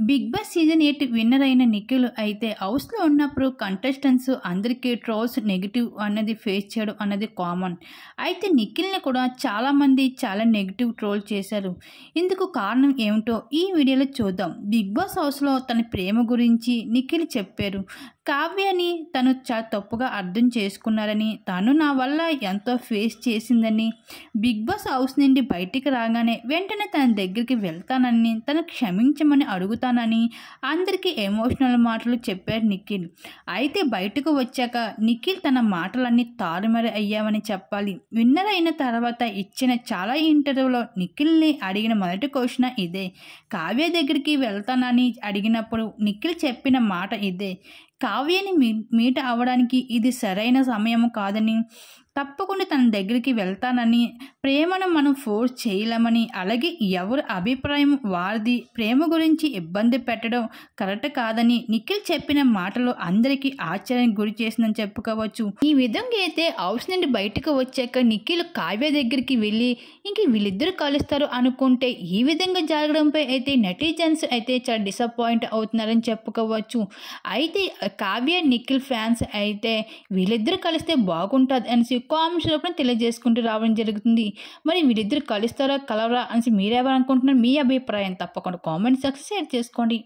Big boss season 8 winner అయిన నిఖిల్ అయితే హౌస్లో ఉన్నప్పుడు కంటెస్టెంట్స్ అందరికీ ట్రోల్స్ నెగిటివ్ అన్నది ఫేస్ చేయడం అన్నది కామన్. అయితే నిఖిల్ని కూడా చాలామంది చాలా నెగిటివ్ ట్రోల్ చేశారు. ఇందుకు కారణం ఏమిటో ఈ వీడియోలో చూద్దాం. బిగ్ బాస్ హౌస్లో తన ప్రేమ గురించి నిఖిల్ చెప్పారు. కావ్యని తను చాలా తప్పుగా అర్థం చేసుకున్నారని, తను నా వల్ల ఎంతో ఫేస్ చేసిందని, బిగ్ బాస్ హౌస్ నుండి బయటికి రాగానే వెంటనే తన దగ్గరికి వెళ్తానని, తను క్షమించమని అడుగుతానని అందరికీ ఎమోషనల్ మాటలు చెప్పారు నిఖిల్. అయితే బయటకు వచ్చాక నిఖిల్ తన మాటలన్నీ తారుమారు అయ్యామని చెప్పాలి. విన్నర్ అయిన తర్వాత ఇచ్చిన చాలా ఇంటర్వ్యూలో నిఖిల్ని అడిగిన మొదటి క్వశ్చన్ ఇదే. కావ్య దగ్గరికి వెళ్తానని అడిగినప్పుడు నిఖిల్ చెప్పిన మాట ఇదే. కావ్యని మీట్ అవ్వడానికి ఇది సరైన సమయం కాదని, తప్పకుండా తన దగ్గరికి వెళ్తానని, ప్రేమను మనం ఫోర్స్ చేయలేమని, అలాగే ఎవరి అభిప్రాయం వారిది, ప్రేమ గురించి ఇబ్బంది పెట్టడం కరెక్ట్ కాదని నిఖిల్ చెప్పిన మాటలు అందరికీ ఆశ్చర్యానికి గురి చేసిందని చెప్పుకోవచ్చు. ఈ విధంగా అయితే హౌస్ నుండి బయటకు వచ్చాక నిఖిల్ కావ్య దగ్గరికి వెళ్ళి ఇంక వీళ్ళిద్దరూ కలుస్తారు అనుకుంటే ఈ విధంగా జరగడంపై అయితే నెటిజన్స్ అయితే చాలా డిసప్పాయింట్ అవుతున్నారని చెప్పుకోవచ్చు. అయితే కావ్య నిఖిల్ ఫ్యాన్స్ అయితే వీళ్ళిద్దరూ కలిస్తే బాగుంటుంది అనేసి కామెంట్స్లో కూడా తెలియజేసుకుంటూ రావడం జరుగుతుంది. మరి వీళ్ళిద్దరు కలుస్తారా కలవరా అనేసి మీరెవరు అనుకుంటున్నారు? మీ అభిప్రాయం తప్పకుండా కామెంట్ సెక్షన్ షేర్ చేసుకోండి.